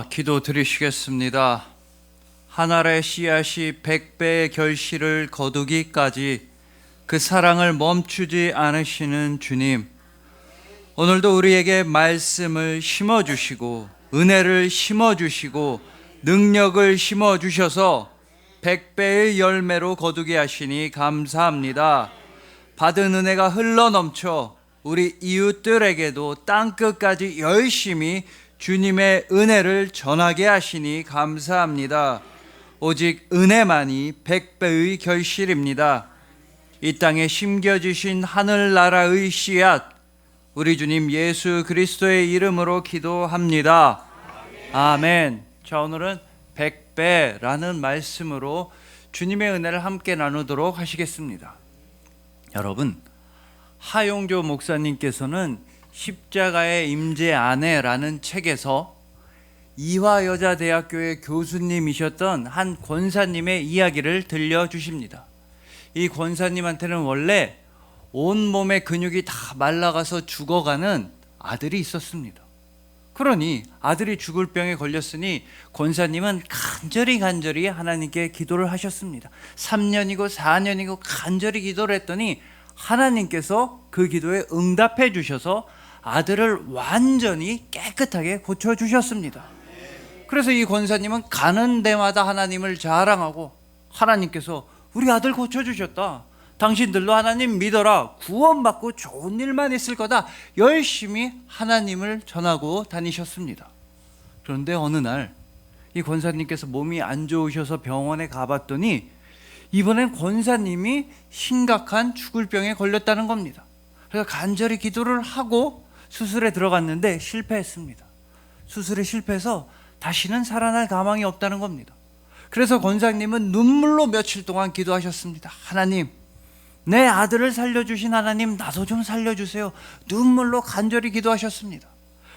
기도 드리시겠습니다. 한 알의 씨앗이 100배의 결실을 거두기까지 그 사랑을 멈추지 않으시는 주님, 오늘도 우리에게 말씀을 심어주시고 은혜를 심어주시고 능력을 심어주셔서 100배의 열매로 거두게 하시니 감사합니다. 받은 은혜가 흘러넘쳐 우리 이웃들에게도 땅끝까지 열심히 주님의 은혜를 전하게 하시니 감사합니다. 오직 은혜만이 100배의 결실입니다. 이 땅에 심겨주신 하늘나라의 씨앗, 우리 주님 예수 그리스도의 이름으로 기도합니다. 아멘. 자, 오늘은 100배라는 말씀으로 주님의 은혜를 함께 나누도록 하시겠습니다. 여러분, 하용조 목사님께서는 십자가의 임재 안에라는 책에서 이화여자대학교의 교수님이셨던 한 권사님의 이야기를 들려주십니다. 이 권사님한테는 원래 온몸의 근육이 다 말라가서 죽어가는 아들이 있었습니다. 그러니 아들이 죽을 병에 걸렸으니 권사님은 간절히 하나님께 기도를 하셨습니다. 3년이고 4년이고 간절히 기도를 했더니 하나님께서 그 기도에 응답해 주셔서 아들을 완전히 깨끗하게 고쳐주셨습니다. 그래서 이 권사님은 가는 데마다 하나님을 자랑하고, 하나님께서 우리 아들 고쳐주셨다, 당신들도 하나님 믿어라, 구원받고 좋은 일만 있을 거다, 열심히 하나님을 전하고 다니셨습니다. 그런데 어느 날 이 권사님께서 몸이 안 좋으셔서 병원에 가봤더니 이번엔 권사님이 심각한 죽을 병에 걸렸다는 겁니다. 그래서 간절히 기도를 하고 수술에 들어갔는데 실패했습니다. 수술에 실패해서 다시는 살아날 가망이 없다는 겁니다. 그래서 권사님은 눈물로 며칠 동안 기도하셨습니다. 하나님, 내 아들을 살려주신 하나님, 나도 좀 살려주세요. 눈물로 간절히 기도하셨습니다.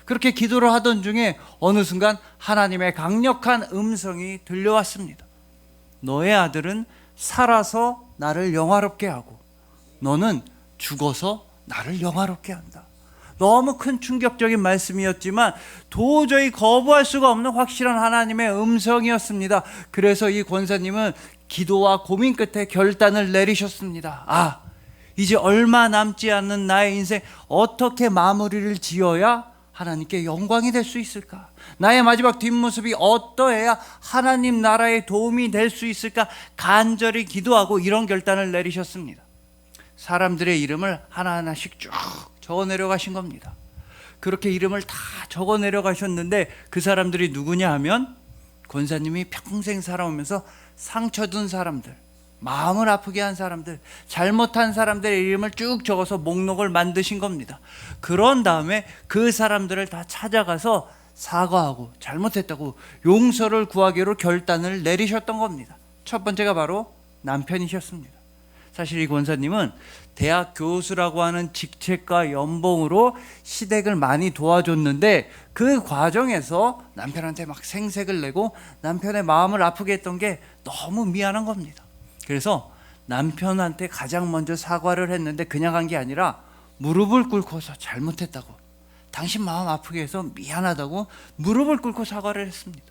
그렇게 기도를 하던 중에 어느 순간 하나님의 강력한 음성이 들려왔습니다. 너의 아들은 살아서 나를 영화롭게 하고 너는 죽어서 나를 영화롭게 한다. 너무 큰 충격적인 말씀이었지만 도저히 거부할 수가 없는 확실한 하나님의 음성이었습니다. 그래서 이 권사님은 기도와 고민 끝에 결단을 내리셨습니다. 이제 얼마 남지 않는 나의 인생 어떻게 마무리를 지어야 하나님께 영광이 될 수 있을까? 나의 마지막 뒷모습이 어떠해야 하나님 나라에 도움이 될 수 있을까? 간절히 기도하고 이런 결단을 내리셨습니다. 사람들의 이름을 하나하나씩 쭉 적어 내려가신 겁니다. 그렇게 이름을 다 적어 내려가셨는데 그 사람들이 누구냐 하면 권사님이 평생 살아오면서 상처 준 사람들, 마음을 아프게 한 사람들, 잘못한 사람들의 이름을 쭉 적어서 목록을 만드신 겁니다. 그런 다음에 그 사람들을 다 찾아가서 사과하고 잘못했다고 용서를 구하기로 결단을 내리셨던 겁니다. 첫 번째가 바로 남편이셨습니다. 사실 이 권사님은 대학 교수라고 하는 직책과 연봉으로 시댁을 많이 도와줬는데 그 과정에서 남편한테 막 생색을 내고 남편의 마음을 아프게 했던 게 너무 미안한 겁니다. 그래서 남편한테 가장 먼저 사과를 했는데 그냥 한 게 아니라 무릎을 꿇고서 잘못했다고, 당신 마음 아프게 해서 미안하다고 무릎을 꿇고 사과를 했습니다.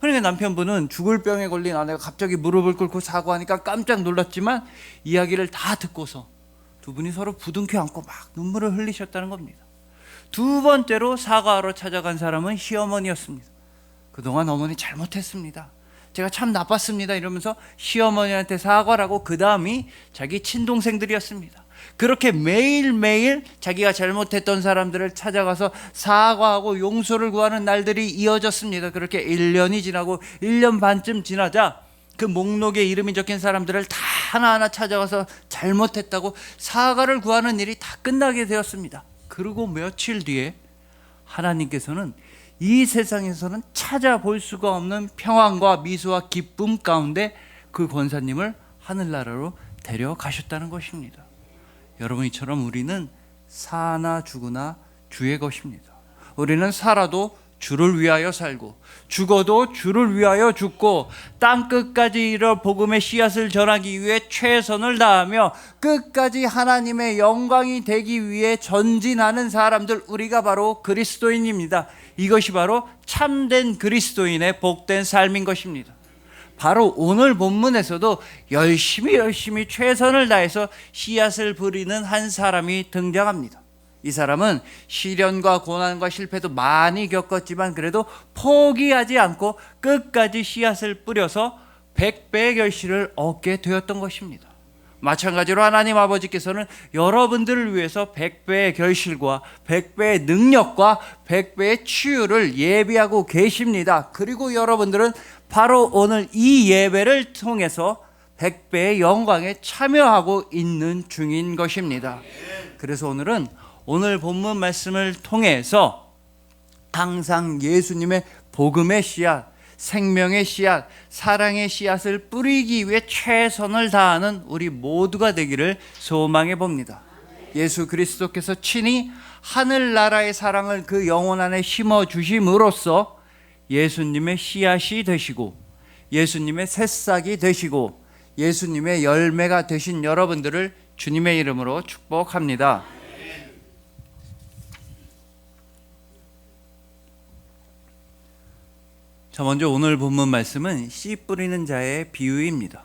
그러니까 남편분은 죽을 병에 걸린 아내가 갑자기 무릎을 꿇고 사과하니까 깜짝 놀랐지만 이야기를 다 듣고서 두 분이 서로 부둥켜 안고 막 눈물을 흘리셨다는 겁니다. 두 번째로 사과하러 찾아간 사람은 시어머니였습니다. 그동안 어머니 잘못했습니다, 제가 참 나빴습니다 이러면서 시어머니한테 사과를 하고 그 다음이 자기 친동생들이었습니다. 그렇게 매일매일 자기가 잘못했던 사람들을 찾아가서 사과하고 용서를 구하는 날들이 이어졌습니다. 그렇게 1년이 지나고 1년 반쯤 지나자 그 목록에 이름이 적힌 사람들을 다 하나하나 찾아가서 잘못했다고 사과를 구하는 일이 다 끝나게 되었습니다. 그리고 며칠 뒤에 하나님께서는 이 세상에서는 찾아볼 수가 없는 평안과 미소와 기쁨 가운데 그 권사님을 하늘나라로 데려가셨다는 것입니다. 여러분, 이처럼 우리는 사나 죽으나 주의 것입니다. 우리는 살아도 주를 위하여 살고 죽어도 주를 위하여 죽고 땅끝까지 이르러 복음의 씨앗을 전하기 위해 최선을 다하며 끝까지 하나님의 영광이 되기 위해 전진하는 사람들, 우리가 바로 그리스도인입니다. 이것이 바로 참된 그리스도인의 복된 삶인 것입니다. 바로 오늘 본문에서도 열심히 최선을 다해서 씨앗을 뿌리는 한 사람이 등장합니다. 이 사람은 시련과 고난과 실패도 많이 겪었지만 그래도 포기하지 않고 끝까지 씨앗을 뿌려서 100배의 결실을 얻게 되었던 것입니다. 마찬가지로 하나님 아버지께서는 여러분들을 위해서 100배의 결실과 100배의 능력과 100배의 치유를 예비하고 계십니다. 그리고 여러분들은 바로 오늘 이 예배를 통해서 100배의 영광에 참여하고 있는 중인 것입니다. 그래서 오늘은 오늘 본문 말씀을 통해서 항상 예수님의 복음의 씨앗, 생명의 씨앗, 사랑의 씨앗을 뿌리기 위해 최선을 다하는 우리 모두가 되기를 소망해 봅니다. 예수 그리스도께서 친히 하늘나라의 사랑을 그 영혼 안에 심어 주심으로써 예수님의 씨앗이 되시고 예수님의 새싹이 되시고 예수님의 열매가 되신 여러분들을 주님의 이름으로 축복합니다. 자, 먼저 오늘 본문 말씀은 씨 뿌리는 자의 비유입니다.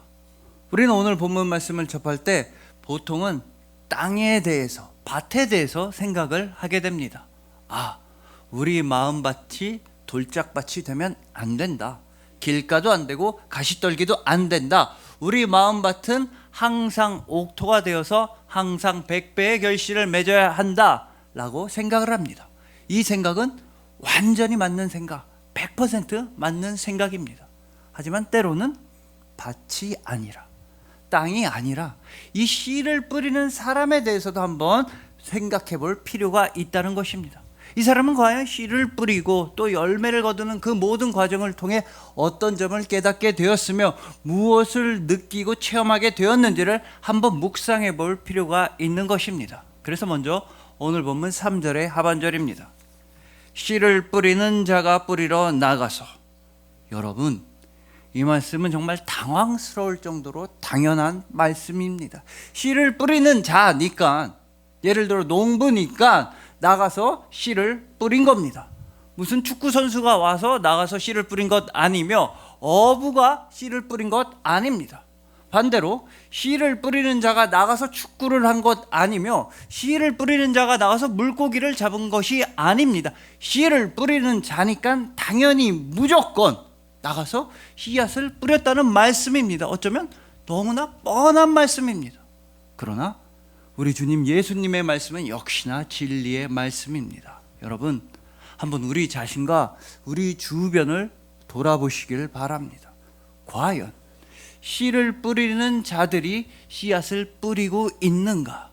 우리는 오늘 본문 말씀을 접할 때 보통은 땅에 대해서, 밭에 대해서 생각을 하게 됩니다. 우리 마음밭이 돌짝밭이 되면 안 된다. 길가도 안 되고 가시떨기도 안 된다. 우리 마음밭은 항상 옥토가 되어서 항상 100배의 결실을 맺어야 한다라고 생각을 합니다. 이 생각은 완전히 맞는 생각, 100% 맞는 생각입니다. 하지만 때로는 밭이 아니라, 땅이 아니라 이 씨를 뿌리는 사람에 대해서도 한번 생각해 볼 필요가 있다는 것입니다. 이 사람은 과연 씨를 뿌리고 또 열매를 거두는 그 모든 과정을 통해 어떤 점을 깨닫게 되었으며 무엇을 느끼고 체험하게 되었는지를 한번 묵상해 볼 필요가 있는 것입니다. 그래서 먼저 오늘 본문 3절의 하반절입니다. 씨를 뿌리는 자가 뿌리러 나가서. 여러분, 이 말씀은 정말 당황스러울 정도로 당연한 말씀입니다. 씨를 뿌리는 자니까, 예를 들어 농부니까 나가서 씨를 뿌린 겁니다. 무슨 축구 선수가 와서 나가서 씨를 뿌린 것 아니며 어부가 씨를 뿌린 것 아닙니다. 반대로 씨를 뿌리는 자가 나가서 축구를 한 것 아니며 씨를 뿌리는 자가 나가서 물고기를 잡은 것이 아닙니다. 씨를 뿌리는 자니까 당연히 무조건 나가서 씨앗을 뿌렸다는 말씀입니다. 어쩌면 너무나 뻔한 말씀입니다. 그러나 우리 주님 예수님의 말씀은 역시나 진리의 말씀입니다. 여러분, 한번 우리 자신과 우리 주변을 돌아보시길 바랍니다. 과연 씨를 뿌리는 자들이 씨앗을 뿌리고 있는가?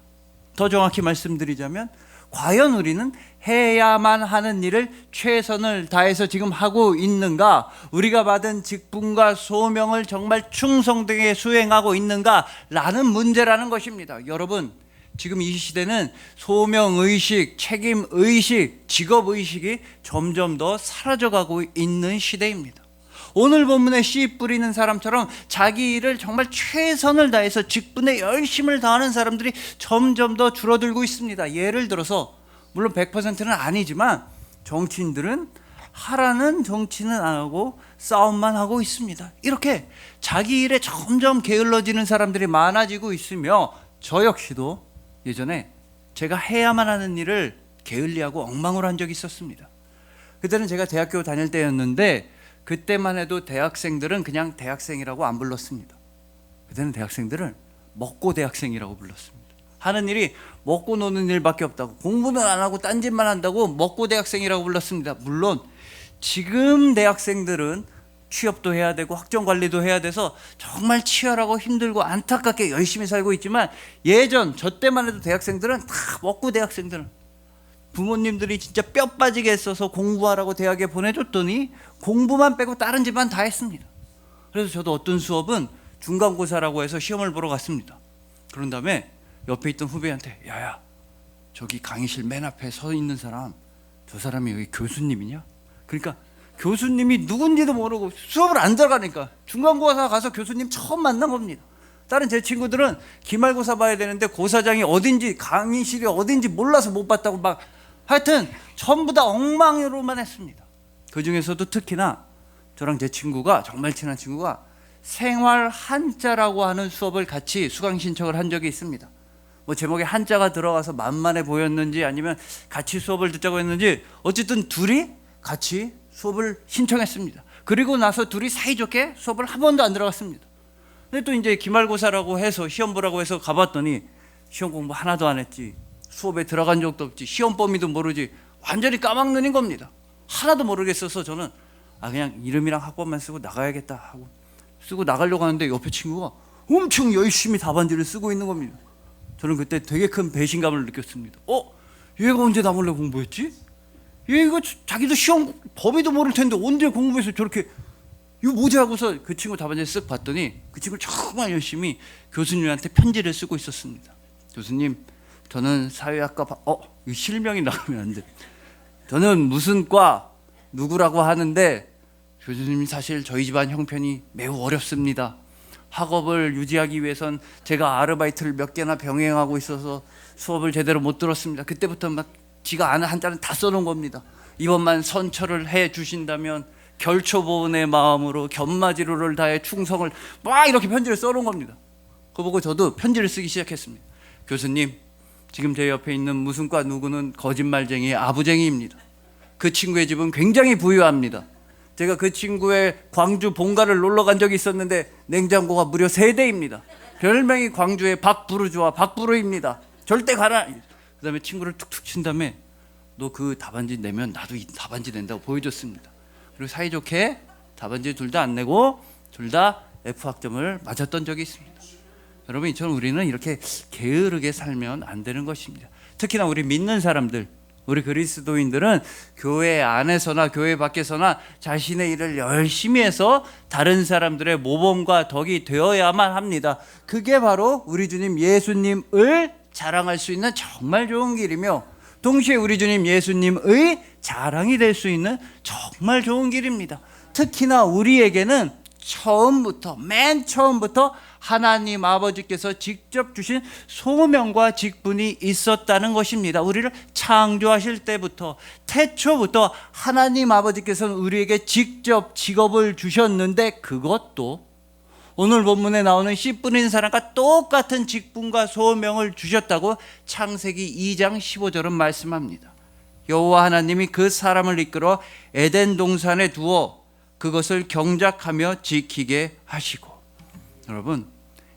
더 정확히 말씀드리자면 과연 우리는 해야만 하는 일을 최선을 다해서 지금 하고 있는가? 우리가 받은 직분과 소명을 정말 충성되게 수행하고 있는가? 라는 문제라는 것입니다. 여러분, 지금 이 시대는 소명의식, 책임의식, 직업의식이 점점 더 사라져가고 있는 시대입니다. 오늘 본문에 씨 뿌리는 사람처럼 자기 일을 정말 최선을 다해서 직분에 열심을 다하는 사람들이 점점 더 줄어들고 있습니다. 예를 들어서 물론 100%는 아니지만 정치인들은 하라는 정치는 안 하고 싸움만 하고 있습니다. 이렇게 자기 일에 점점 게을러지는 사람들이 많아지고 있으며 저 역시도 예전에 제가 해야만 하는 일을 게을리하고 엉망으로 한 적이 있었습니다. 그때는 제가 대학교 다닐 때였는데 그때만 해도 대학생들은 그냥 대학생이라고 안 불렀습니다. 그때는 대학생들을 먹고 대학생이라고 불렀습니다. 하는 일이 먹고 노는 일밖에 없다고, 공부는 안 하고 딴짓만 한다고 먹고 대학생이라고 불렀습니다. 물론 지금 대학생들은 취업도 해야 되고 학점관리도 해야 돼서 정말 치열하고 힘들고 안타깝게 열심히 살고 있지만 예전 저 때만 해도 대학생들은 다 먹고 대학생들은 부모님들이 진짜 뼈 빠지게 했어서 공부하라고 대학에 보내줬더니 공부만 빼고 다른 집안 다 했습니다. 그래서 저도 어떤 수업은 중간고사라고 해서 시험을 보러 갔습니다. 그런 다음에 옆에 있던 후배한테 야야, 저기 강의실 맨 앞에 서 있는 사람, 저 사람이 여기 교수님이냐? 그러니까 교수님이 누군지도 모르고 수업을 안 들어가니까 중간고사 가서 교수님 처음 만난 겁니다. 다른 제 친구들은 기말고사 봐야 되는데 고사장이 어딘지, 강의실이 어딘지 몰라서 못 봤다고 막 하여튼 전부 다 엉망으로만 했습니다. 그 중에서도 특히나 저랑 제 친구가, 정말 친한 친구가 생활 한자라고 하는 수업을 같이 수강 신청을 한 적이 있습니다. 뭐 제목에 한자가 들어가서 만만해 보였는지 아니면 같이 수업을 듣자고 했는지 어쨌든 둘이 같이 수업을 신청했습니다. 그리고 나서 둘이 사이좋게 수업을 한 번도 안 들어갔습니다. 근데 또 이제 기말고사라고 해서 시험 보라고 해서 가봤더니 시험 공부 하나도 안 했지, 수업에 들어간 적도 없지, 시험 범위도 모르지, 완전히 까막눈인 겁니다. 하나도 모르겠어서 저는 그냥 이름이랑 학번만 쓰고 나가야겠다 하고 쓰고 나가려고 하는데 옆에 친구가 엄청 열심히 답안지를 쓰고 있는 겁니다. 저는 그때 되게 큰 배신감을 느꼈습니다. 얘가 언제 나 몰래 공부했지? 얘 이거 자기도 시험 범위도 모를 텐데 언제 공부해서 저렇게, 이거 뭐지 하고서 그 친구 답안지 쓱 봤더니 그 친구 정말 열심히 교수님한테 편지를 쓰고 있었습니다. 교수님, 저는 사회학과 이거 실명이 나가면 안 돼. 저는 무슨 과 누구라고 하는데 교수님, 사실 저희 집안 형편이 매우 어렵습니다. 학업을 유지하기 위해선 제가 아르바이트를 몇 개나 병행하고 있어서 수업을 제대로 못 들었습니다. 그때부터 막 지가 아는 한자는 다 써놓은 겁니다. 이번만 선처를 해 주신다면 결초보온의 마음으로 견마지로를 다해 충성을, 막 이렇게 편지를 써놓은 겁니다. 그거 보고 저도 편지를 쓰기 시작했습니다. 교수님, 지금 제 옆에 있는 무슨 과 누구는 거짓말쟁이의 아부쟁이입니다. 그 친구의 집은 굉장히 부유합니다. 제가 그 친구의 광주 본가를 놀러 간 적이 있었는데 냉장고가 무려 3대입니다. 별명이 광주의 박부르주아 박부르입니다. 절대 가라. 그 다음에 친구를 툭툭 친 다음에 너 그 답안지 내면 나도 이 답안지 낸다고 보여줬습니다. 그리고 사이좋게 답안지 둘 다 안 내고 둘 다 F학점을 맞았던 적이 있습니다. 여러분, 이처럼 우리는 이렇게 게으르게 살면 안 되는 것입니다. 특히나 우리 믿는 사람들, 우리 그리스도인들은 교회 안에서나 교회 밖에서나 자신의 일을 열심히 해서 다른 사람들의 모범과 덕이 되어야만 합니다. 그게 바로 우리 주님 예수님을 자랑할 수 있는 정말 좋은 길이며, 동시에 우리 주님 예수님의 자랑이 될 수 있는 정말 좋은 길입니다. 특히나 우리에게는 맨 처음부터 하나님 아버지께서 직접 주신 소명과 직분이 있었다는 것입니다. 우리를 창조하실 때부터, 태초부터 하나님 아버지께서는 우리에게 직접 직업을 주셨는데, 그것도 오늘 본문에 나오는 씨 뿌린 사람과 똑같은 직분과 소명을 주셨다고 창세기 2장 15절은 말씀합니다. 여호와 하나님이 그 사람을 이끌어 에덴 동산에 두어 그것을 경작하며 지키게 하시고. 여러분,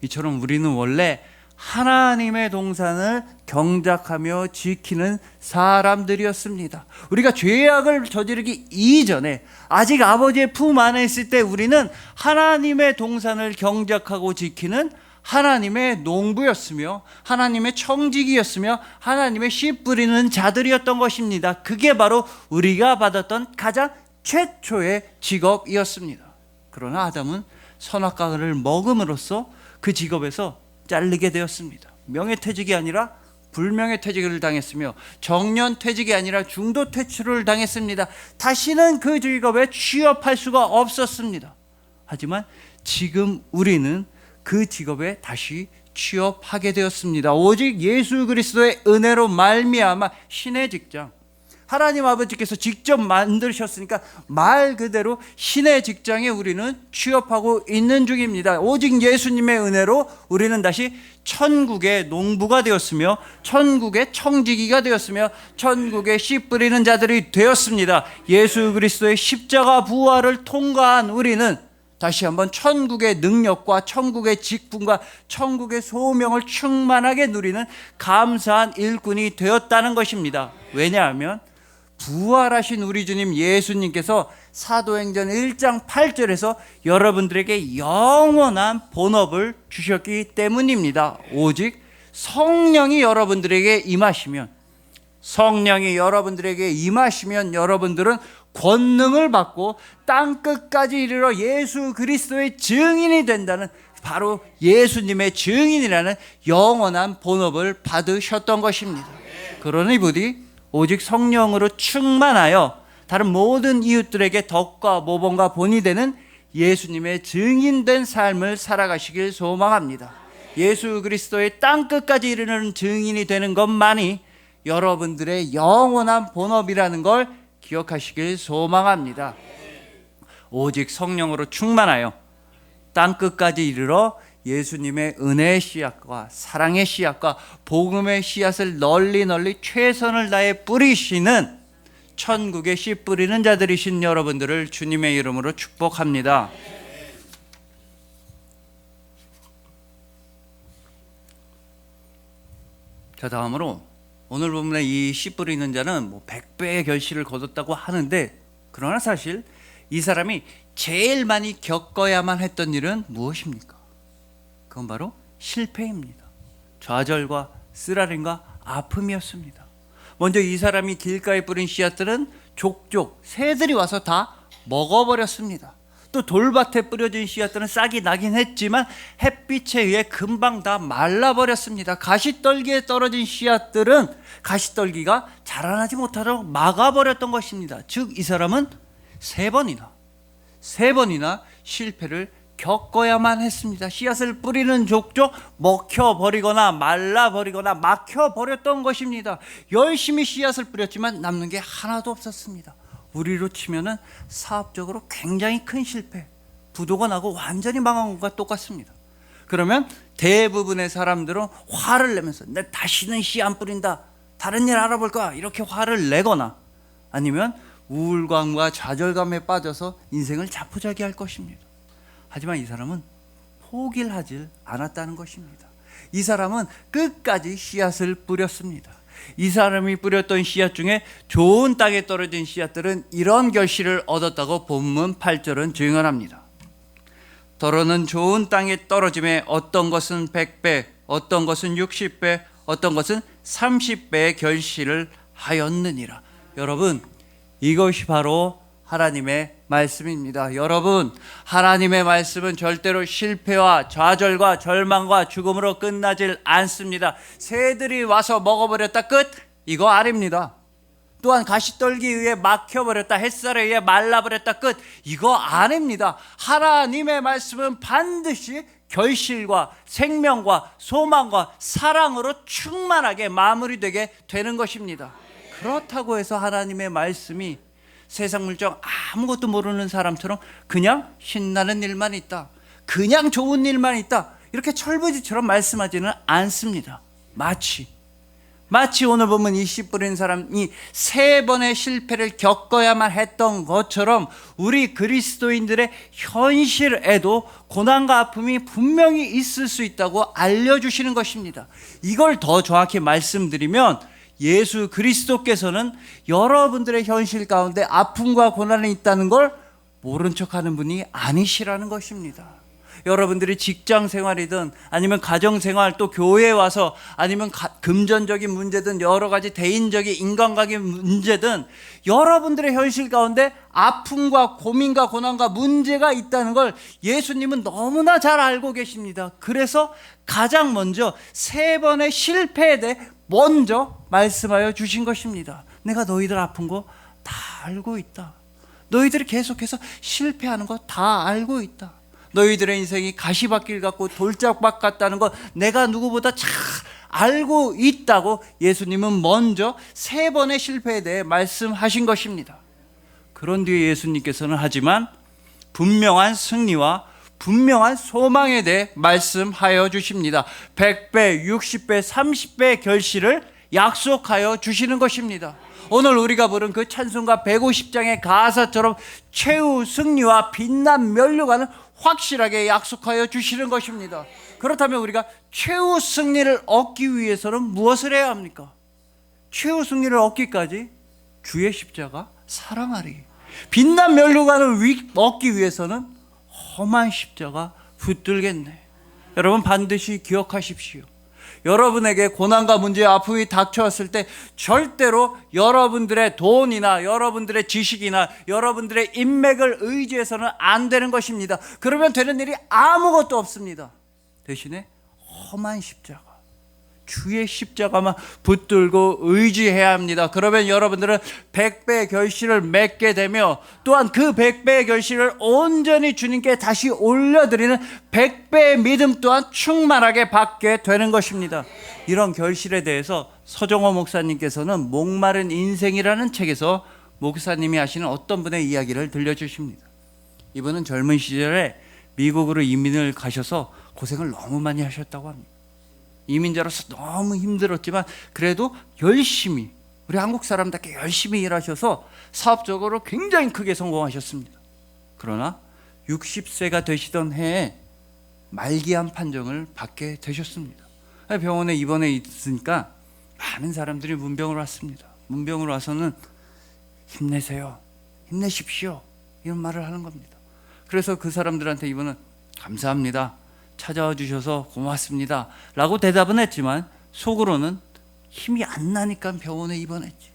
이처럼 우리는 원래 하나님의 동산을 경작하며 지키는 사람들이었습니다. 우리가 죄악을 저지르기 이전에, 아직 아버지의 품 안에 있을 때 우리는 하나님의 동산을 경작하고 지키는 하나님의 농부였으며 하나님의 청지기였으며 하나님의 씨 뿌리는 자들이었던 것입니다. 그게 바로 우리가 받았던 가장 최초의 직업이었습니다. 그러나 아담은 선악과를 먹음으로써 그 직업에서 잘리게 되었습니다. 명예퇴직이 아니라 불명예퇴직을 당했으며 정년퇴직이 아니라 중도퇴출을 당했습니다. 다시는 그 직업에 취업할 수가 없었습니다. 하지만 지금 우리는 그 직업에 다시 취업하게 되었습니다. 오직 예수 그리스도의 은혜로 말미암아 신의 직장, 하나님 아버지께서 직접 만드셨으니까 말 그대로 신의 직장에 우리는 취업하고 있는 중입니다. 오직 예수님의 은혜로 우리는 다시 천국의 농부가 되었으며 천국의 청지기가 되었으며 천국의 씨 뿌리는 자들이 되었습니다. 예수 그리스도의 십자가 부활을 통과한 우리는 다시 한번 천국의 능력과 천국의 직분과 천국의 소명을 충만하게 누리는 감사한 일꾼이 되었다는 것입니다. 왜냐하면 부활하신 우리 주님 예수님께서 사도행전 1장 8절에서 여러분들에게 영원한 본업을 주셨기 때문입니다. 오직 성령이 여러분들에게 임하시면 여러분들은 권능을 받고 땅끝까지 이르러 예수 그리스도의 증인이 된다는, 바로 예수님의 증인이라는 영원한 본업을 받으셨던 것입니다. 그러니 부디 오직 성령으로 충만하여 다른 모든 이웃들에게 덕과 모범과 본이 되는 예수님의 증인된 삶을 살아가시길 소망합니다. 예수 그리스도의 땅끝까지 이르는 증인이 되는 것만이 여러분들의 영원한 본업이라는 걸 기억하시길 소망합니다. 오직 성령으로 충만하여 땅끝까지 이르러 예수님의 은혜의 씨앗과 사랑의 씨앗과 복음의 씨앗을 널리 최선을 다해 뿌리시는 천국의 씨 뿌리는 자들이신 여러분들을 주님의 이름으로 축복합니다. 자, 다음으로 오늘 본문의 이 씨 뿌리는 자는 100배의 결실을 거뒀다고 하는데, 그러나 사실 이 사람이 제일 많이 겪어야만 했던 일은 무엇입니까? 그건 바로 실패입니다. 좌절과 쓰라림과 아픔이었습니다. 먼저 이 사람이 길가에 뿌린 씨앗들은 족족 새들이 와서 다 먹어버렸습니다. 또 돌밭에 뿌려진 씨앗들은 싹이 나긴 했지만 햇빛에 의해 금방 다 말라버렸습니다. 가시떨기에 떨어진 씨앗들은 가시떨기가 자라나지 못하도록 막아버렸던 것입니다. 즉 이 사람은 세 번이나 실패를 겪어야만 했습니다. 씨앗을 뿌리는 족족 먹혀버리거나 말라버리거나 막혀버렸던 것입니다. 열심히 씨앗을 뿌렸지만 남는 게 하나도 없었습니다. 우리로 치면은 사업적으로 굉장히 큰 실패, 부도가 나고 완전히 망한 것과 똑같습니다. 그러면 대부분의 사람들은 화를 내면서 내 다시는 씨 안 뿌린다, 다른 일 알아볼 거야, 이렇게 화를 내거나 아니면 우울감과 좌절감에 빠져서 인생을 자포자기할 것입니다. 하지만 이 사람은 포기를 하지 않았다는 것입니다. 이 사람은 끝까지 씨앗을 뿌렸습니다. 이 사람이 뿌렸던 씨앗 중에 좋은 땅에 떨어진 씨앗들은 이런 결실을 얻었다고 본문 8절은 증언합니다. 더러는 좋은 땅에 떨어짐에 어떤 것은 100배, 어떤 것은 60배, 어떤 것은 30배의 결실을 하였느니라. 여러분, 이것이 바로 하나님의 말씀입니다. 여러분, 하나님의 말씀은 절대로 실패와 좌절과 절망과 죽음으로 끝나질 않습니다. 새들이 와서 먹어버렸다 끝? 이거 아닙니다. 또한 가시떨기에 의해 막혀버렸다, 햇살에 의해 말라버렸다 끝? 이거 아닙니다. 하나님의 말씀은 반드시 결실과 생명과 소망과 사랑으로 충만하게 마무리되게 되는 것입니다. 그렇다고 해서 하나님의 말씀이 세상 물정 아무것도 모르는 사람처럼 그냥 신나는 일만 있다, 그냥 좋은 일만 있다, 이렇게 철부지처럼 말씀하지는 않습니다. 마치 오늘 보면 이 씨 뿌린 사람이 3번의 실패를 겪어야만 했던 것처럼 우리 그리스도인들의 현실에도 고난과 아픔이 분명히 있을 수 있다고 알려주시는 것입니다. 이걸 더 정확히 말씀드리면 예수 그리스도께서는 여러분들의 현실 가운데 아픔과 고난이 있다는 걸 모른 척하는 분이 아니시라는 것입니다. 여러분들이 직장 생활이든 아니면 가정 생활, 또 교회에 와서 아니면 금전적인 문제든 여러 가지 대인적인 인간관계 문제든 여러분들의 현실 가운데 아픔과 고민과 고난과 문제가 있다는 걸 예수님은 너무나 잘 알고 계십니다. 그래서 가장 먼저 3번의 실패에 대해 먼저 말씀하여 주신 것입니다. 내가 너희들 아픈 거 다 알고 있다. 너희들이 계속해서 실패하는 거 다 알고 있다. 너희들의 인생이 가시밭길 같고 돌짝밭 같다는 거 내가 누구보다 잘 알고 있다고 예수님은 먼저 3번의 실패에 대해 말씀하신 것입니다. 그런 뒤에 예수님께서는 하지만 분명한 승리와 분명한 소망에 대해 말씀하여 주십니다. 100배, 60배, 30배의 결실을 약속하여 주시는 것입니다. 오늘 우리가 부른 그 찬송가 150장의 가사처럼 최후 승리와 빛난 면류관을 확실하게 약속하여 주시는 것입니다. 그렇다면 우리가 최후 승리를 얻기 위해서는 무엇을 해야 합니까? 최후 승리를 얻기까지 주의 십자가 사랑하리. 빛난 면류관을 얻기 위해서는 험한 십자가 붙들겠네. 여러분 반드시 기억하십시오. 여러분에게 고난과 문제, 아픔이 닥쳐왔을 때 절대로 여러분들의 돈이나 여러분들의 지식이나 여러분들의 인맥을 의지해서는 안 되는 것입니다. 그러면 되는 일이 아무것도 없습니다. 대신에 험한 십자가, 주의 십자가만 붙들고 의지해야 합니다. 그러면 여러분들은 100배의 결실을 맺게 되며 또한 그 100배의 결실을 온전히 주님께 다시 올려드리는 100배의 믿음 또한 충만하게 받게 되는 것입니다. 이런 결실에 대해서 서정호 목사님께서는 목마른 인생이라는 책에서 목사님이 하시는 어떤 분의 이야기를 들려주십니다. 이분은 젊은 시절에 미국으로 이민을 가셔서 고생을 너무 많이 하셨다고 합니다. 이민자로서 너무 힘들었지만 그래도 열심히, 우리 한국 사람답게 열심히 일하셔서 사업적으로 굉장히 크게 성공하셨습니다. 그러나 60세가 되시던 해에 말기암 판정을 받게 되셨습니다. 병원에 입원해 있으니까 많은 사람들이 문병으로 왔습니다. 문병으로 와서는 힘내세요, 힘내십시오, 이런 말을 하는 겁니다. 그래서 그 사람들한테 이분은 감사합니다, 찾아와 주셔서 고맙습니다 라고 대답은 했지만 속으로는 힘이 안 나니까 병원에 입원했지.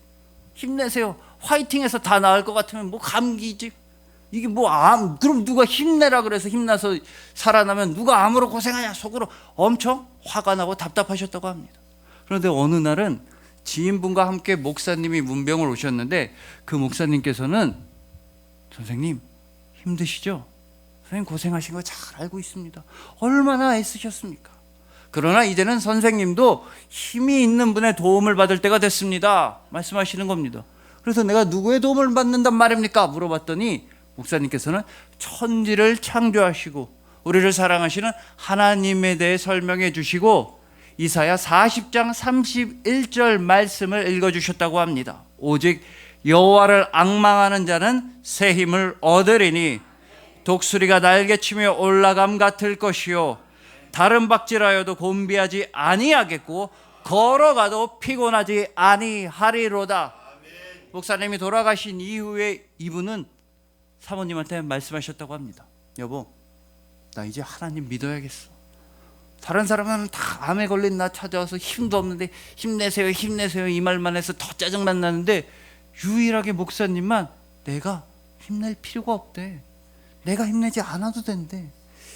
힘내세요, 화이팅해서 다 나을 것 같으면 뭐 감기지, 이게 뭐 그럼 누가 힘내라 그래서 힘나서 살아나면 누가 암으로 고생하냐, 속으로 엄청 화가 나고 답답하셨다고 합니다. 그런데 어느 날은 지인분과 함께 목사님이 문병을 오셨는데 그 목사님께서는 선생님 힘드시죠? 선생님 고생하신 거 잘 알고 있습니다. 얼마나 애쓰셨습니까? 그러나 이제는 선생님도 힘이 있는 분의 도움을 받을 때가 됐습니다 말씀하시는 겁니다. 그래서 내가 누구의 도움을 받는단 말입니까? 물어봤더니 목사님께서는 천지를 창조하시고 우리를 사랑하시는 하나님에 대해 설명해 주시고 이사야 40장 31절 말씀을 읽어주셨다고 합니다. 오직 여호와를 앙망하는 자는 새 힘을 얻으리니 독수리가 날개치며 올라감 같을 것이요 다른 박질하여도 곤비하지 아니하겠고 걸어가도 피곤하지 아니하리로다. 목사님이 돌아가신 이후에 이분은 사모님한테 말씀하셨다고 합니다. 여보, 나 이제 하나님 믿어야겠어. 다른 사람은 다 암에 걸린 나 찾아와서 힘도 없는데 힘내세요 힘내세요 이 말만 해서 더 짜증만 나는데 유일하게 목사님만 내가 힘낼 필요가 없대, 내가 힘내지 않아도 된대,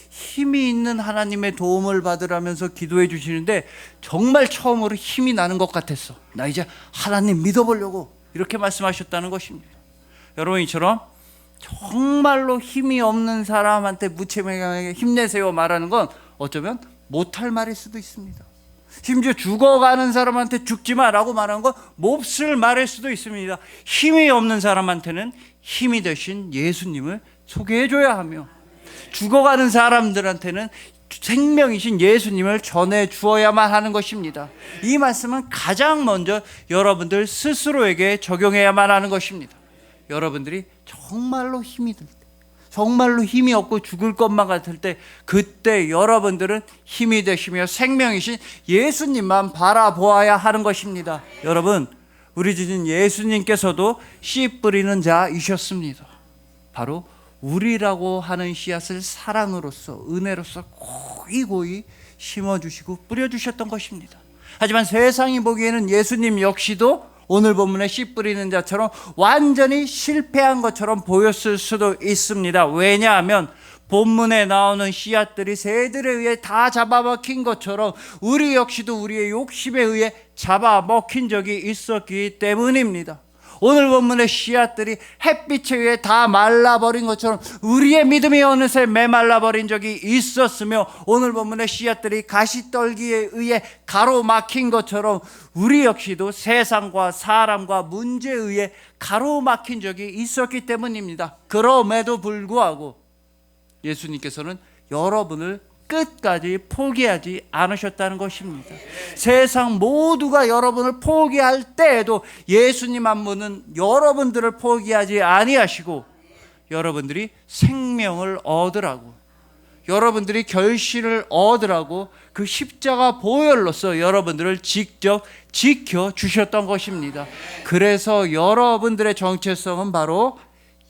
힘이 있는 하나님의 도움을 받으라면서 기도해 주시는데 정말 처음으로 힘이 나는 것 같았어. 나 이제 하나님 믿어보려고 이렇게 말씀하셨다는 것입니다. 여러분, 이처럼 정말로 힘이 없는 사람한테 무책임하게 힘내세요 말하는 건 어쩌면 못할 말일 수도 있습니다. 심지어 죽어가는 사람한테 죽지 마라고 말하는 건 몹쓸 말일 수도 있습니다. 힘이 없는 사람한테는 힘이 되신 예수님을 소개해줘야 하며 죽어가는 사람들한테는 생명이신 예수님을 전해주어야만 하는 것입니다. 이 말씀은 가장 먼저 여러분들 스스로에게 적용해야만 하는 것입니다. 여러분들이 정말로 힘이 들 때, 정말로 힘이 없고 죽을 것만 같을 때, 그때 여러분들은 힘이 되시며 생명이신 예수님만 바라보아야 하는 것입니다. 여러분, 우리 주신 예수님께서도 씨 뿌리는 자이셨습니다. 바로 우리라고 하는 씨앗을 사랑으로서, 은혜로서 고이고이 심어주시고 뿌려주셨던 것입니다. 하지만 세상이 보기에는 예수님 역시도 오늘 본문에 씨 뿌리는 자처럼 완전히 실패한 것처럼 보였을 수도 있습니다. 왜냐하면 본문에 나오는 씨앗들이 새들에 의해 다 잡아먹힌 것처럼 우리 역시도 우리의 욕심에 의해 잡아먹힌 적이 있었기 때문입니다. 오늘 본문의 씨앗들이 햇빛에 의해 다 말라버린 것처럼 우리의 믿음이 어느새 메말라버린 적이 있었으며, 오늘 본문의 씨앗들이 가시떨기에 의해 가로막힌 것처럼 우리 역시도 세상과 사람과 문제에 의해 가로막힌 적이 있었기 때문입니다. 그럼에도 불구하고 예수님께서는 여러분을 끝까지 포기하지 않으셨다는 것입니다. 세상 모두가 여러분을 포기할 때에도 예수님 한 분은 여러분들을 포기하지 아니하시고 여러분들이 생명을 얻으라고, 여러분들이 결실을 얻으라고 그 십자가 보혈로서 여러분들을 직접 지켜주셨던 것입니다. 그래서 여러분들의 정체성은 바로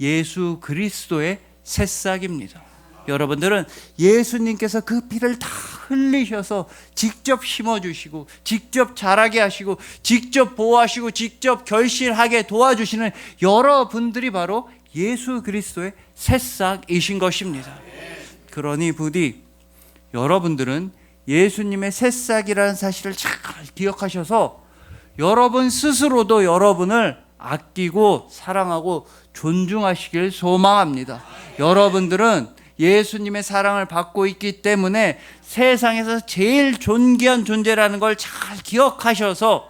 예수 그리스도의 새싹입니다. 여러분들은 예수님께서 그 피를 다 흘리셔서 직접 심어주시고 직접 자라게 하시고 직접 보호하시고 직접 결실하게 도와주시는 여러분들이 바로 예수 그리스도의 새싹이신 것입니다. 그러니 부디 여러분들은 예수님의 새싹이라는 사실을 잘 기억하셔서 여러분 스스로도 여러분을 아끼고 사랑하고 존중하시길 소망합니다. 여러분들은 예수님의 사랑을 받고 있기 때문에 세상에서 제일 존귀한 존재라는 걸 잘 기억하셔서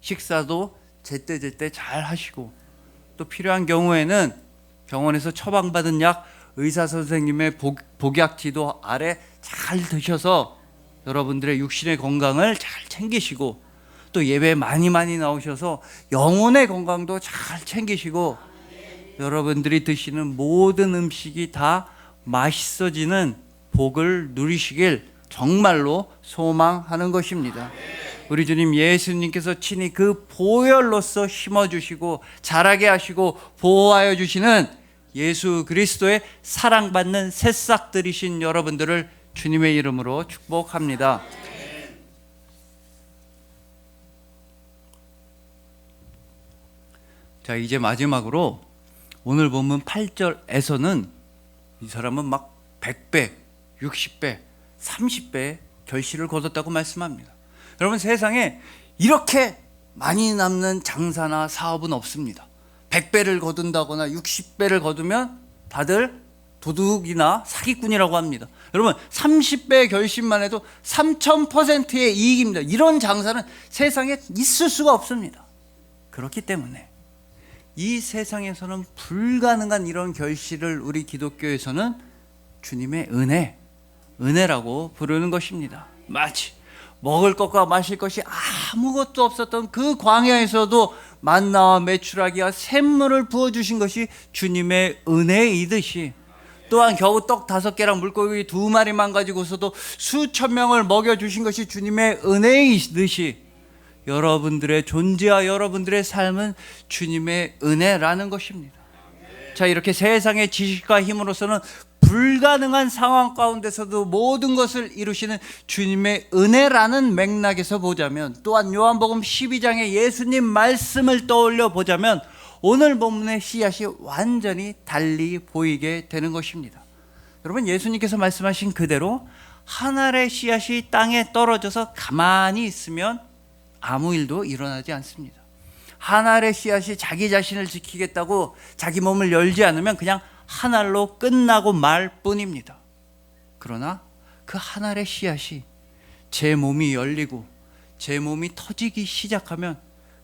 식사도 제때제때 잘 하시고, 또 필요한 경우에는 병원에서 처방받은 약 의사 선생님의 복약지도 아래 잘 드셔서 여러분들의 육신의 건강을 잘 챙기시고, 또 예배 많이 나오셔서 영혼의 건강도 잘 챙기시고, 여러분들이 드시는 모든 음식이 다 맛있어지는 복을 누리시길 정말로 소망하는 것입니다. 우리 주님 예수님께서 친히 그 보혈로서 심어주시고 자라게 하시고 보호하여 주시는 예수 그리스도의 사랑받는 새싹들이신 여러분들을 주님의 이름으로 축복합니다. 자, 이제 마지막으로 오늘 본문 8절에서는 이 사람은 막 100배, 60배, 30배 결실을 거뒀다고 말씀합니다. 여러분, 세상에 이렇게 많이 남는 장사나 사업은 없습니다. 100배를 거둔다거나 60배를 거두면 다들 도둑이나 사기꾼이라고 합니다. 여러분, 30배 결실만 해도 3000%의 이익입니다. 이런 장사는 세상에 있을 수가 없습니다. 그렇기 때문에 이 세상에서는 불가능한 이런 결실을 우리 기독교에서는 주님의 은혜라고 부르는 것입니다. 마치 먹을 것과 마실 것이 아무것도 없었던 그 광야에서도 만나와 메추라기와 샘물을 부어주신 것이 주님의 은혜이듯이, 또한 겨우 떡 5개랑 물고기 2마리만 가지고서도 수천 명을 먹여주신 것이 주님의 은혜이듯이, 여러분들의 존재와 여러분들의 삶은 주님의 은혜라는 것입니다. 자, 이렇게 세상의 지식과 힘으로서는 불가능한 상황 가운데서도 모든 것을 이루시는 주님의 은혜라는 맥락에서 보자면, 또한 요한복음 12장의 예수님 말씀을 떠올려 보자면 오늘 본문의 씨앗이 완전히 달리 보이게 되는 것입니다. 여러분, 예수님께서 말씀하신 그대로 한 알의 씨앗이 땅에 떨어져서 가만히 있으면 아무 일도 일어나지 않습니다. 한 알의 씨앗이 자기 자신을 지키겠다고 자기 몸을 열지 않으면 그냥 한 알로 끝나고 말 뿐입니다. 그러나 그 한 알의 씨앗이 제 몸이 열리고 제 몸이 터지기 시작하면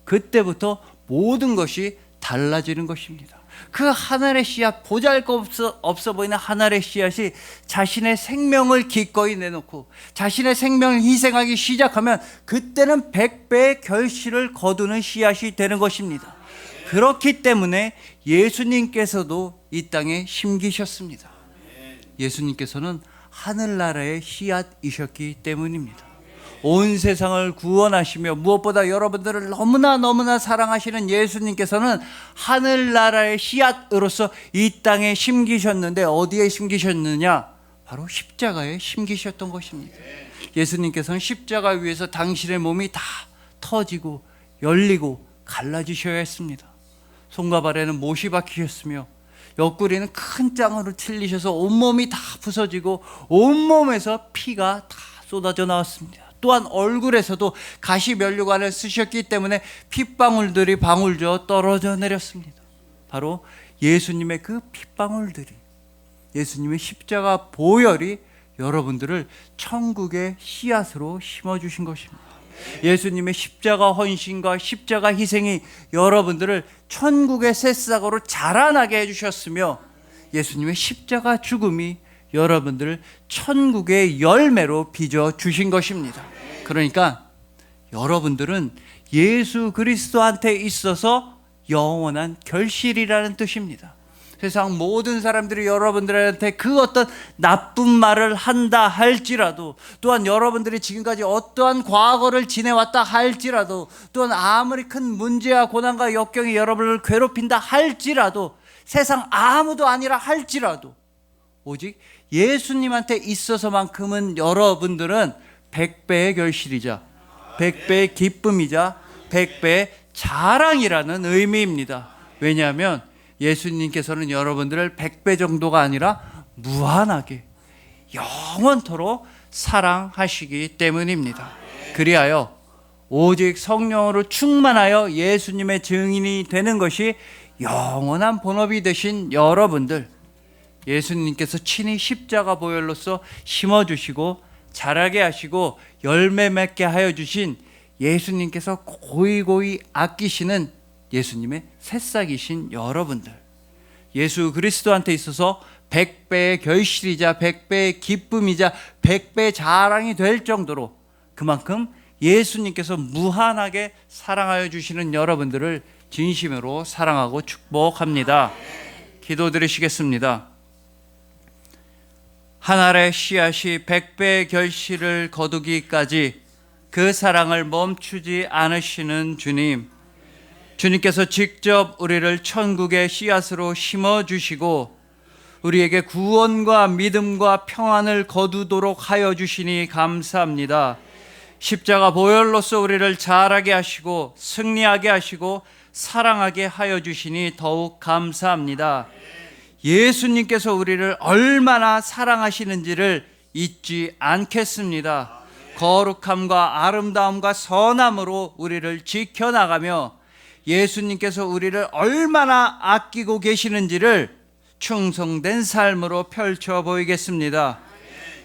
그때부터 모든 것이 달라지는 것입니다. 그 한 알의 씨앗, 보잘것없어 보이는 한 알의 씨앗이 자신의 생명을 기꺼이 내놓고 자신의 생명을 희생하기 시작하면 그때는 100배의 결실을 거두는 씨앗이 되는 것입니다. 그렇기 때문에 예수님께서도 이 땅에 심기셨습니다. 예수님께서는 하늘나라의 씨앗이셨기 때문입니다. 온 세상을 구원하시며 무엇보다 여러분들을 너무나 사랑하시는 예수님께서는 하늘나라의 씨앗으로서 이 땅에 심기셨는데, 어디에 심기셨느냐? 바로 십자가에 심기셨던 것입니다. 예수님께서는 십자가 위에서 당신의 몸이 다 터지고 열리고 갈라지셔야 했습니다. 손과 발에는 못이 박히셨으며 옆구리는 큰 짱으로 찔리셔서 온몸이 다 부서지고 온몸에서 피가 다 쏟아져 나왔습니다. 또한 얼굴에서도 가시 면류관을 쓰셨기 때문에 핏방울들이 방울져 떨어져 내렸습니다. 바로 예수님의 그 핏방울들이, 예수님의 십자가 보혈이 여러분들을 천국의 씨앗으로 심어주신 것입니다. 예수님의 십자가 헌신과 십자가 희생이 여러분들을 천국의 새싹으로 자라나게 해주셨으며, 예수님의 십자가 죽음이 여러분들을 천국의 열매로 빚어 주신 것입니다. 그러니까 여러분들은 예수 그리스도한테 있어서 영원한 결실이라는 뜻입니다. 세상 모든 사람들이 여러분들한테 그 어떤 나쁜 말을 한다 할지라도, 또한 여러분들이 지금까지 어떠한 과거를 지내왔다 할지라도, 또한 아무리 큰 문제와 고난과 역경이 여러분을 괴롭힌다 할지라도, 세상 아무도 아니라 할지라도 오직 예수님한테 있어서만큼은 여러분들은 100배의 결실이자 100배의 기쁨이자 100배의 자랑이라는 의미입니다. 왜냐하면 예수님께서는 여러분들을 100배 정도가 아니라 무한하게 영원토록 사랑하시기 때문입니다. 그리하여 오직 성령으로 충만하여 예수님의 증인이 되는 것이 영원한 본업이 되신 여러분들, 예수님께서 친히 십자가 보혈로서 심어주시고 자라게 하시고 열매 맺게 하여 주신 예수님께서 고이고이 아끼시는 예수님의 새싹이신 여러분들, 예수 그리스도한테 있어서 100배의 결실이자 100배의 기쁨이자 100배의 자랑이 될 정도로 그만큼 예수님께서 무한하게 사랑하여 주시는 여러분들을 진심으로 사랑하고 축복합니다. 기도 드리시겠습니다. 한 알의 씨앗이 100배의 결실을 거두기까지 그 사랑을 멈추지 않으시는 주님, 주님께서 직접 우리를 천국의 씨앗으로 심어주시고 우리에게 구원과 믿음과 평안을 거두도록 하여 주시니 감사합니다. 십자가 보혈로서 우리를 자라게 하시고 승리하게 하시고 사랑하게 하여 주시니 더욱 감사합니다. 예수님께서 우리를 얼마나 사랑하시는지를 잊지 않겠습니다. 거룩함과 아름다움과 선함으로 우리를 지켜나가며 예수님께서 우리를 얼마나 아끼고 계시는지를 충성된 삶으로 펼쳐 보이겠습니다.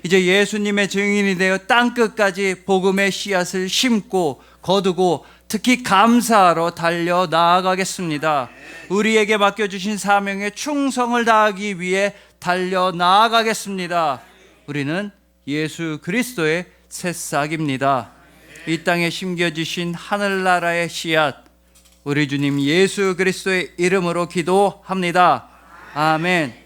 이제 예수님의 증인이 되어 땅끝까지 복음의 씨앗을 심고 거두고 특히 감사하러 달려 나아가겠습니다. 우리에게 맡겨주신 사명에 충성을 다하기 위해 달려 나아가겠습니다. 우리는 예수 그리스도의 새싹입니다. 이 땅에 심겨지신 하늘나라의 씨앗, 우리 주님 예수 그리스도의 이름으로 기도합니다. 아멘.